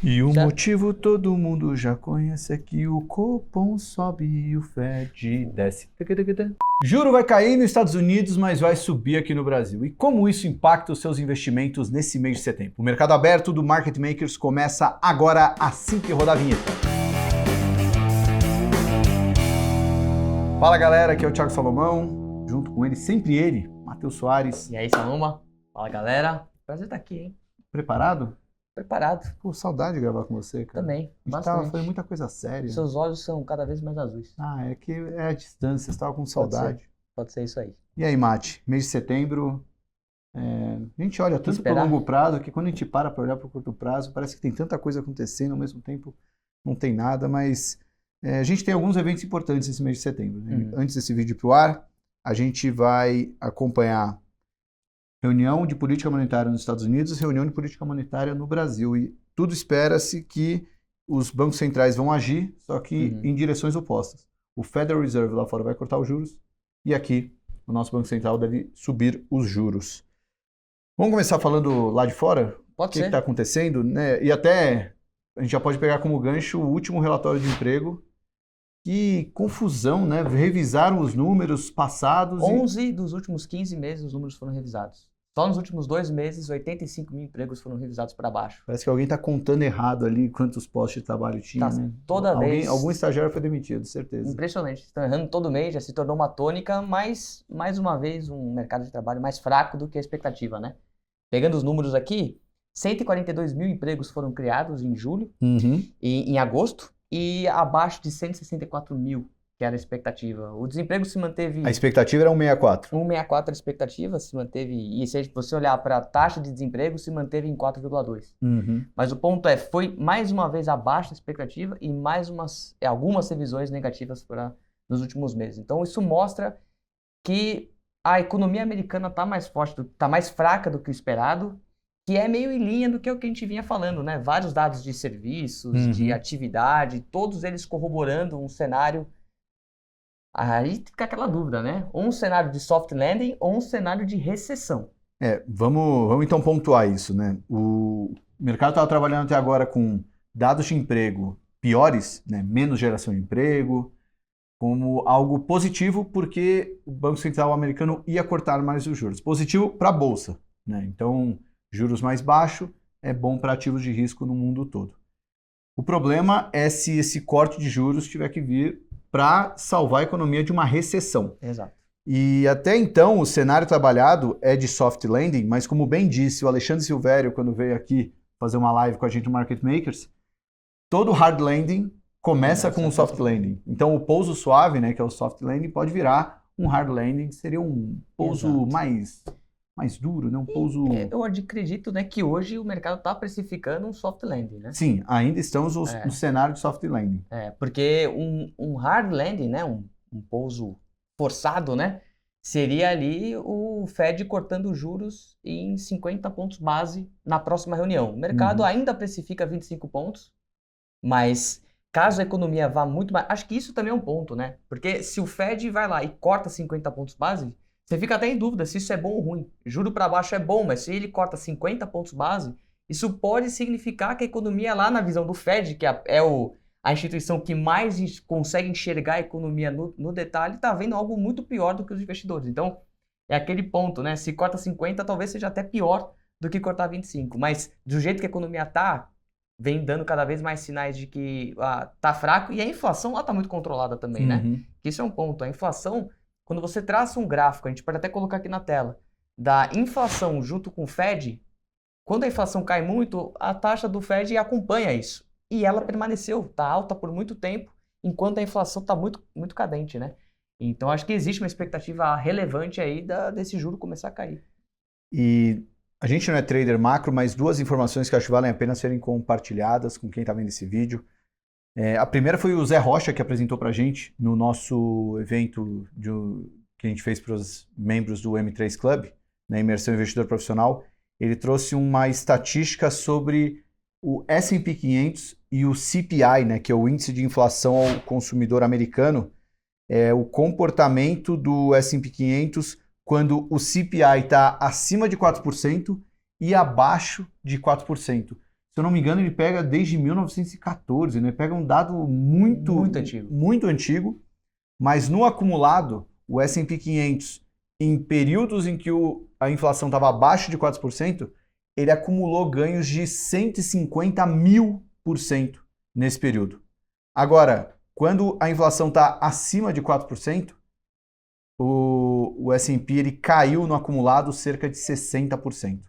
E o Já- motivo todo mundo já conhece é que o Copom sobe e o Fed desce. Juro vai cair nos Estados Unidos, mas vai subir aqui no Brasil. E como isso impacta os seus investimentos nesse mês de setembro? O mercado aberto do Market Makers começa agora assim que rodar a vinheta. Fala galera, aqui é o Thiago Salomão, junto com ele, sempre ele, Matheus Soares. E aí, Saloma? Fala, galera. Prazer estar aqui, hein? Preparado? Preparado. Pô, saudade de gravar com você, cara. Também, A gente bastante. foi muita coisa séria. Seus olhos são cada vez mais azuis. Ah, é que é a distância, você estava com saudade. Pode ser isso aí. E aí, Mate, mês de setembro, a gente olha tanto para o esperar? longo prazo que quando a gente para olhar para o curto prazo, parece que tem tanta coisa acontecendo, ao mesmo tempo não tem nada, mas a gente tem alguns eventos importantes esse mês de setembro. Né? Antes desse vídeo para o ar, a gente vai acompanhar reunião de política monetária nos Estados Unidos, reunião de política monetária no Brasil, e tudo espera-se que os bancos centrais vão agir, só que em direções opostas. O Federal Reserve lá fora vai cortar os juros, e aqui o nosso Banco Central deve subir os juros. Vamos começar falando lá de fora? Pode O que ser. está acontecendo? Né? E até a gente já pode pegar como gancho o último relatório de emprego. Que confusão, né? Revisaram os números passados. 11 dos últimos 15 meses os números foram revisados. Só nos últimos 2 meses, 85 mil empregos foram revisados para baixo. Parece que alguém está contando errado ali quantos postos de trabalho tinha, Tá, né? toda vez. Algum estagiário foi demitido, certeza. Impressionante. Estão errando todo mês, já se tornou uma tônica, mas, mais uma vez, um mercado de trabalho mais fraco do que a expectativa, né? Pegando os números aqui, 142 mil empregos foram criados em julho e em agosto, e abaixo de 164 mil, que era a expectativa. O desemprego se manteve... A expectativa era 1,64. 1,64 a expectativa, se manteve... E se você olhar para a taxa de desemprego, se manteve em 4,2. Mas o ponto é, foi mais uma vez abaixo da expectativa e mais algumas revisões negativas nos últimos meses. Então isso mostra que a economia americana está mais forte, está mais fraca do que o esperado, que é meio em linha do que é o que a gente vinha falando, né? Vários dados de serviços, de atividade, todos eles corroborando um cenário. Aí fica aquela dúvida, né? Ou um cenário de soft landing ou um cenário de recessão. Vamos então pontuar isso, né? O mercado estava trabalhando até agora com dados de emprego piores, né? Menos geração de emprego, como algo positivo, porque o Banco Central americano ia cortar mais os juros. Positivo para a Bolsa, né? Então, juros mais baixos é bom para ativos de risco no mundo todo. O problema é se esse corte de juros tiver que vir para salvar a economia de uma recessão. Exato. E até então o cenário trabalhado é de soft landing, mas como bem disse o Alexandre Silvério quando veio aqui fazer uma live com a gente no Market Makers, todo hard landing começa com um soft landing. Então o pouso suave, né, que é o soft landing, pode virar um hard landing, seria um pouso mais duro, né? Um pouso... Eu acredito, né, que hoje o mercado está precificando um soft landing, né? Sim, ainda estamos no cenário de soft landing. Porque um hard landing, né, um pouso forçado, né, seria ali o Fed cortando juros em 50 pontos base na próxima reunião. O mercado ainda precifica 25 pontos, mas caso a economia vá muito mais... Acho que isso também é um ponto, né? Porque se o Fed vai lá e corta 50 pontos base... Você fica até em dúvida se isso é bom ou ruim. Juro para baixo é bom, mas se ele corta 50 pontos base, isso pode significar que a economia lá na visão do Fed, que é a instituição que mais consegue enxergar a economia no detalhe, está vendo algo muito pior do que os investidores. Então, é aquele ponto, né? Se corta 50, talvez seja até pior do que cortar 25. Mas do jeito que a economia está, vem dando cada vez mais sinais de que está fraco. E a inflação lá está muito controlada também, né? Que isso é um ponto. A inflação... Quando você traça um gráfico, a gente pode até colocar aqui na tela, da inflação junto com o Fed, quando a inflação cai muito, a taxa do Fed acompanha isso. E ela permaneceu, está alta por muito tempo, enquanto a inflação está muito, muito cadente, né? Então, acho que existe uma expectativa relevante aí desse juro começar a cair. E a gente não é trader macro, mas duas informações que acho que valem a pena serem compartilhadas com quem está vendo esse vídeo. A primeira foi o Zé Rocha que apresentou para a gente no nosso evento que a gente fez para os membros do M3 Club, na Imersão Investidor Profissional. Ele trouxe uma estatística sobre o S&P 500 e o CPI, né, que é o Índice de Inflação ao Consumidor Americano, o comportamento do S&P 500 quando o CPI está acima de 4% e abaixo de 4%. se eu não me engano, ele pega desde 1914, né? Pega um dado muito antigo, mas no acumulado, o S&P 500, em períodos em que a inflação estava abaixo de 4%, ele acumulou ganhos de 150.000% nesse período. Agora, quando a inflação está acima de 4%, o S&P ele caiu no acumulado cerca de 60%.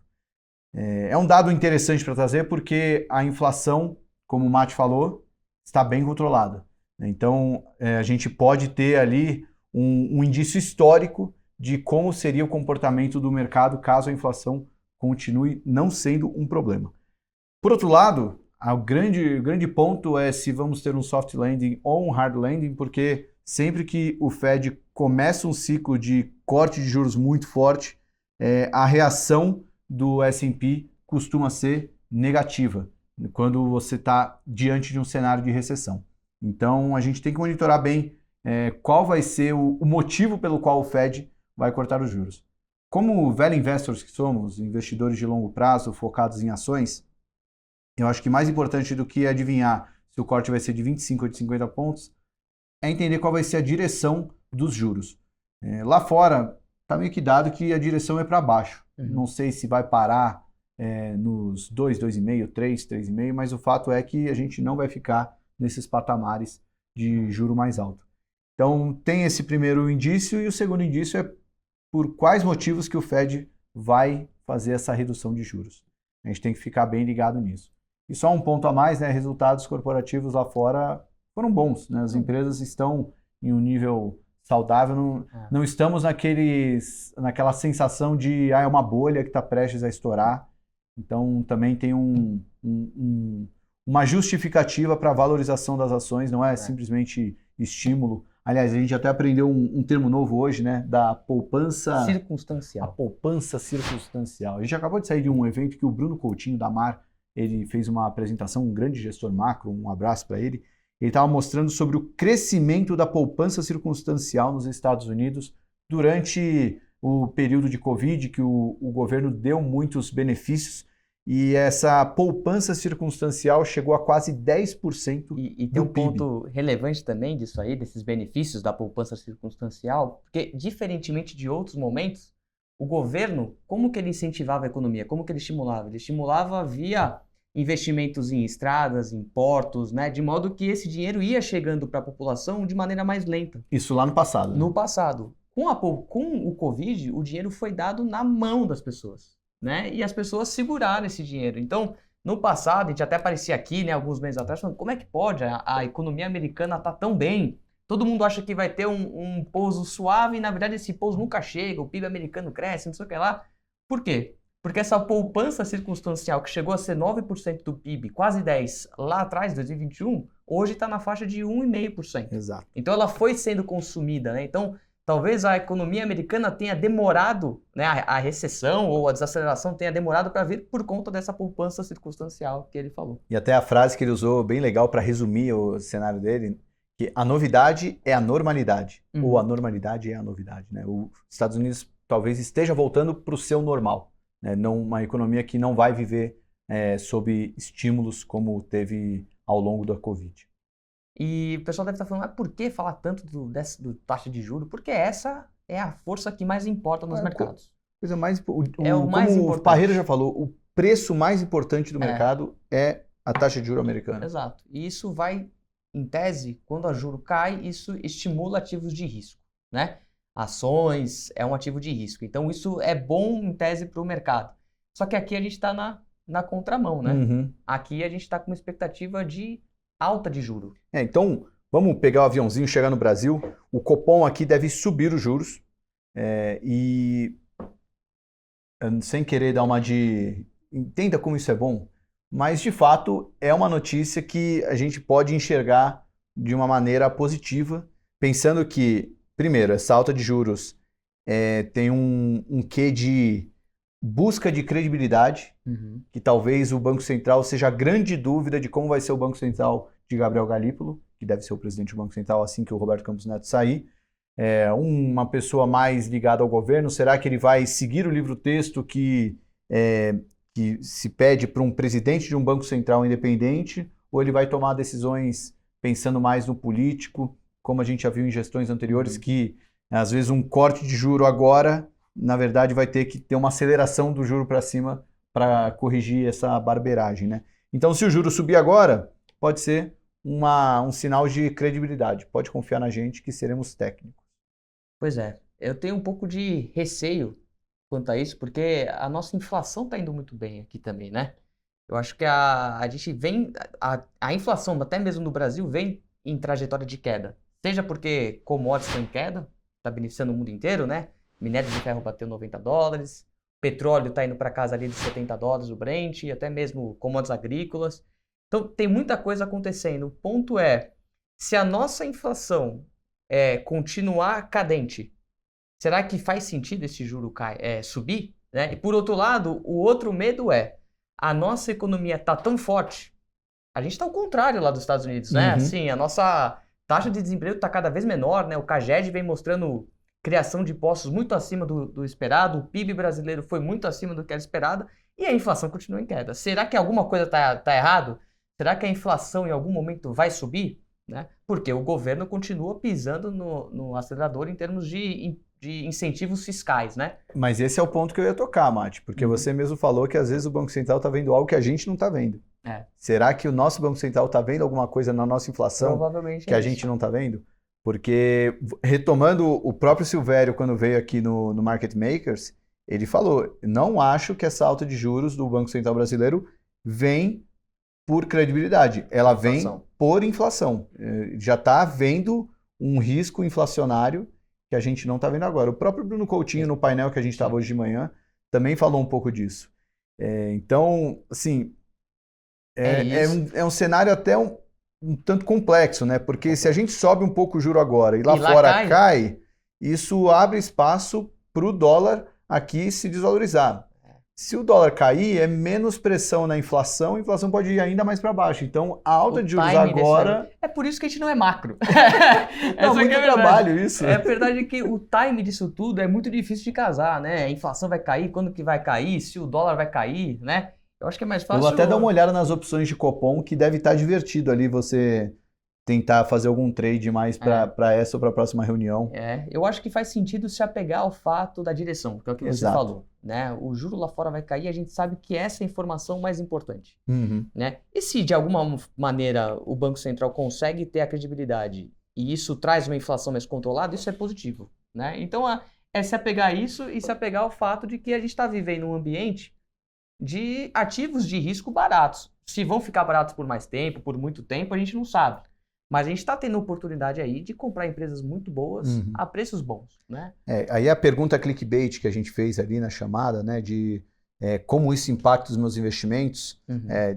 É um dado interessante para trazer porque a inflação, como o Mate falou, está bem controlada. Então, a gente pode ter ali um indício histórico de como seria o comportamento do mercado caso a inflação continue não sendo um problema. Por outro lado, o grande ponto é se vamos ter um soft landing ou um hard landing, porque sempre que o Fed começa um ciclo de corte de juros muito forte, a reação do S&P costuma ser negativa, quando você está diante de um cenário de recessão. Então, a gente tem que monitorar bem qual vai ser o motivo pelo qual o Fed vai cortar os juros. Como velho investors que somos, investidores de longo prazo, focados em ações, eu acho que mais importante do que adivinhar se o corte vai ser de 25 ou de 50 pontos, é entender qual vai ser a direção dos juros. Lá fora, está meio que dado que a direção é para baixo. Não sei se vai parar nos 2, 2,5, 3, 3,5, mas o fato é que a gente não vai ficar nesses patamares de juro mais alto. Então, tem esse primeiro indício e o segundo indício é por quais motivos que o Fed vai fazer essa redução de juros. A gente tem que ficar bem ligado nisso. E só um ponto a mais, né? Resultados corporativos lá fora foram bons, né? As empresas estão em um nível saudável, não estamos naquela sensação de é uma bolha que está prestes a estourar. Então também tem uma justificativa para a valorização das ações, não é simplesmente estímulo. Aliás, a gente até aprendeu um termo novo hoje, né? Da poupança circunstancial. A poupança circunstancial. A gente acabou de sair de um evento que o Bruno Coutinho da Mar, ele fez uma apresentação, um grande gestor macro, um abraço para ele. Ele estava mostrando sobre o crescimento da poupança circunstancial nos Estados Unidos durante o período de Covid, que o governo deu muitos benefícios, e essa poupança circunstancial chegou a quase 10% e tem um ponto relevante também disso aí, desses benefícios da poupança circunstancial, porque diferentemente de outros momentos, o governo, como que ele incentivava a economia? Como que ele estimulava? Ele estimulava via investimentos em estradas, em portos, né? De modo que esse dinheiro ia chegando para a população de maneira mais lenta. Isso lá no passado. Né? No passado. Com o Covid, o dinheiro foi dado na mão das pessoas, né? E as pessoas seguraram esse dinheiro. Então, no passado, a gente até aparecia aqui, né, alguns meses atrás, falando como é que pode? A economia americana tá tão bem. Todo mundo acha que vai ter um pouso suave e, na verdade, esse pouso nunca chega. O PIB americano cresce, não sei o que lá. Por quê? Porque essa poupança circunstancial que chegou a ser 9% do PIB, quase 10% lá atrás, 2021, hoje está na faixa de 1,5%. Exato. Então ela foi sendo consumida, né? Então talvez a economia americana tenha demorado, né? A recessão ou a desaceleração tenha demorado para vir por conta dessa poupança circunstancial que ele falou. E até a frase que ele usou, bem legal para resumir o cenário dele, que a novidade é a normalidade, ou a normalidade é a novidade, né? Os Estados Unidos talvez esteja voltando para o seu normal. Não, uma economia que não vai viver sob estímulos como teve ao longo da Covid. E o pessoal deve estar falando, por que falar tanto do taxa de juros? Porque essa é a força que mais importa nos mercados. Coisa mais, o mais importante. Como o Parreira já falou, o preço mais importante do mercado é a taxa de juros americana. Exato. E isso vai, em tese, quando a juro cai, isso estimula ativos de risco, né? Ações é um ativo de risco. Então, isso é bom, em tese, para o mercado. Só que aqui a gente está na contramão, né? Aqui a gente está com uma expectativa de alta de juro. Então, vamos pegar o aviãozinho, chegar no Brasil. O Copom aqui deve subir os juros. E, sem querer dar uma de... Entenda como isso é bom. Mas, de fato, é uma notícia que a gente pode enxergar de uma maneira positiva, pensando que primeiro, essa alta de juros tem um quê de busca de credibilidade, que talvez o Banco Central seja a grande dúvida de como vai ser o Banco Central de Gabriel Galípolo, que deve ser o presidente do Banco Central assim que o Roberto Campos Neto sair. Uma pessoa mais ligada ao governo, será que ele vai seguir o livro-texto que que se pede para um presidente de um banco central independente, ou ele vai tomar decisões pensando mais no político, como a gente já viu em gestões anteriores, que às vezes um corte de juro agora, na verdade, vai ter que ter uma aceleração do juro para cima para corrigir essa barbeiragem, né? Então, se o juro subir agora, pode ser um sinal de credibilidade. Pode confiar na gente que seremos técnicos. Pois é, eu tenho um pouco de receio quanto a isso, porque a nossa inflação está indo muito bem aqui também, né? Eu acho que a gente vem, a inflação, até mesmo no Brasil, vem em trajetória de queda. Seja porque commodities estão em queda, está beneficiando o mundo inteiro, né? Minério de ferro bateu $90, petróleo está indo para casa ali de $70, o Brent, e até mesmo commodities agrícolas. Então, tem muita coisa acontecendo. O ponto é, se a nossa inflação continuar cadente, será que faz sentido esse juro subir? Né? E por outro lado, o outro medo é, a nossa economia está tão forte, a gente está ao contrário lá dos Estados Unidos, né? Assim, a nossa taxa de desemprego está cada vez menor, né? O CAGED vem mostrando criação de postos muito acima do esperado, o PIB brasileiro foi muito acima do que era esperado, e a inflação continua em queda. Será que alguma coisa está errado? Será que a inflação em algum momento vai subir? Né? Porque o governo continua pisando no acelerador em termos de incentivos fiscais, né? Mas esse é o ponto que eu ia tocar, Mate, porque você mesmo falou que às vezes o Banco Central está vendo algo que a gente não está vendo. Será que o nosso Banco Central está vendo alguma coisa na nossa inflação Provavelmente que a gente não está vendo? Porque, retomando o próprio Silvério, quando veio aqui no Market Makers, ele falou, não acho que essa alta de juros do Banco Central brasileiro vem por credibilidade, ela vem por inflação. Já está havendo um risco inflacionário que a gente não está vendo agora. O próprio Bruno Coutinho, no painel que a gente estava hoje de manhã, também falou um pouco disso. Então, assim, é um cenário até um tanto complexo, né? Porque se a gente sobe um pouco o juro agora e lá fora cai, isso abre espaço para o dólar aqui se desvalorizar. Se o dólar cair, é menos pressão na inflação, a inflação pode ir ainda mais para baixo. Então, a alta de juros agora... É por isso que a gente não é macro. Dá muito trabalho isso. É verdade que o time disso tudo é muito difícil de casar, né? A inflação vai cair, quando que vai cair, se o dólar vai cair, né? Eu acho que é mais fácil... Eu vou até dar uma olhada nas opções de Copom, que deve estar divertido ali você tentar fazer algum trade mais para essa ou para a próxima reunião. Eu acho que faz sentido se apegar ao fato da direção, que é o que você falou. Né? O juro lá fora vai cair, a gente sabe que essa é a informação mais importante. Né? E se de alguma maneira o Banco Central consegue ter a credibilidade e isso traz uma inflação mais controlada, isso é positivo. Né? Então é se apegar a isso e se apegar ao fato de que a gente está vivendo um ambiente de ativos de risco baratos. Se vão ficar baratos por mais tempo, por muito tempo, a gente não sabe. Mas a gente está tendo oportunidade aí de comprar empresas muito boas a preços bons, né? Aí a pergunta clickbait que a gente fez ali na chamada, né, de como isso impacta os meus investimentos.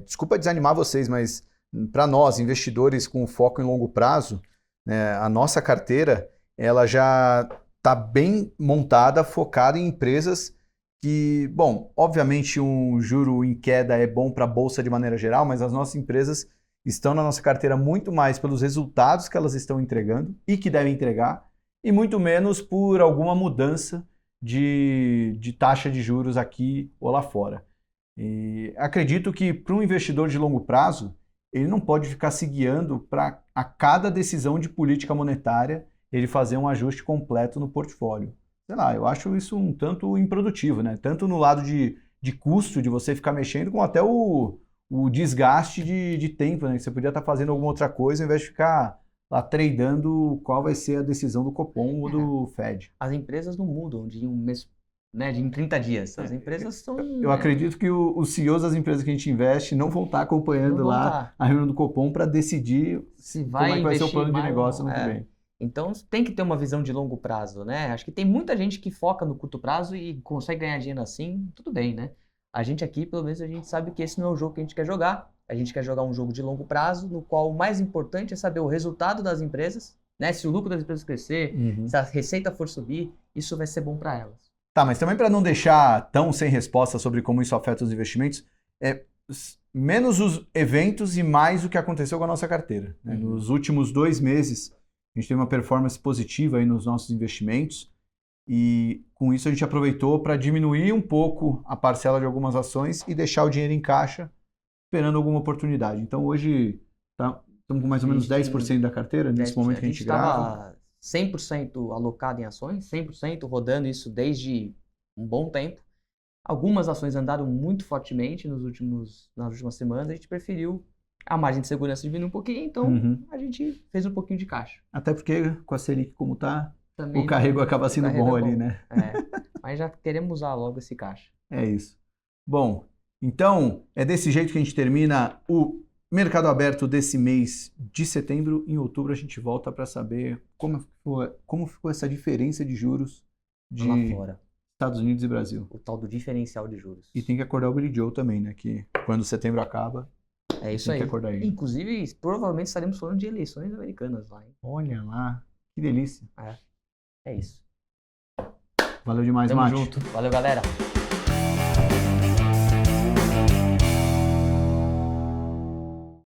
Desculpa desanimar vocês, mas para nós, investidores com foco em longo prazo, a nossa carteira ela já está bem montada, focada em empresas que, bom, obviamente um juro em queda é bom para a bolsa de maneira geral, mas as nossas empresas estão na nossa carteira muito mais pelos resultados que elas estão entregando e que devem entregar, e muito menos por alguma mudança de taxa de juros aqui ou lá fora. E acredito que para um investidor de longo prazo, ele não pode ficar se guiando para a cada decisão de política monetária ele fazer um ajuste completo no portfólio. Sei lá, eu acho isso um tanto improdutivo, né? Tanto no lado de custo de você ficar mexendo, como até o desgaste de tempo, né? Você podia estar fazendo alguma outra coisa ao invés de ficar lá tradando qual vai ser a decisão do Copom ou do Fed. As empresas não mudam de um mês, né, de em 30 dias. As empresas são... Eu acredito que os CEOs das empresas que a gente investe não vão estar acompanhando lá a reunião do Copom para decidir se como é que vai ser o plano de negócio no que vem. Então tem que ter uma visão de longo prazo, né? Acho que tem muita gente que foca no curto prazo e consegue ganhar dinheiro assim, tudo bem, né? A gente aqui, pelo menos, a gente sabe que esse não é o jogo que a gente quer jogar. A gente quer jogar um jogo de longo prazo, no qual o mais importante é saber o resultado das empresas, né? Se o lucro das empresas crescer, se a receita for subir, isso vai ser bom para elas. Tá, mas também para não deixar tão sem resposta sobre como isso afeta os investimentos, menos os eventos e mais o que aconteceu com a nossa carteira. Né? Nos últimos 2 meses, a gente teve uma performance positiva aí nos nossos investimentos. E com isso a gente aproveitou para diminuir um pouco a parcela de algumas ações e deixar o dinheiro em caixa, esperando alguma oportunidade. Então hoje estamos com mais ou menos 10% da carteira nesse momento que a gente grava. 100% alocado em ações, 100% rodando isso desde um bom tempo. Algumas ações andaram muito fortemente nas últimas semanas, a gente preferiu a margem de segurança diminuir um pouquinho, então a gente fez um pouquinho de caixa. Até porque com a Selic como está, Também o carrego acaba sendo bom ali, né? Mas já queremos usar logo esse caixa. É isso. Bom, então é desse jeito que a gente termina o Mercado Aberto desse mês de setembro. Em outubro a gente volta para saber como ficou essa diferença de juros de lá fora. Estados Unidos e Brasil. O tal do diferencial de juros. E tem que acordar o Billy Joe também, né? Que quando setembro acaba, é isso tem aí. que acordar ele. Inclusive, provavelmente estaremos falando de eleições americanas lá, hein? Olha lá, que delícia. É isso. Valeu demais, Tamo Mate. junto. Valeu, galera.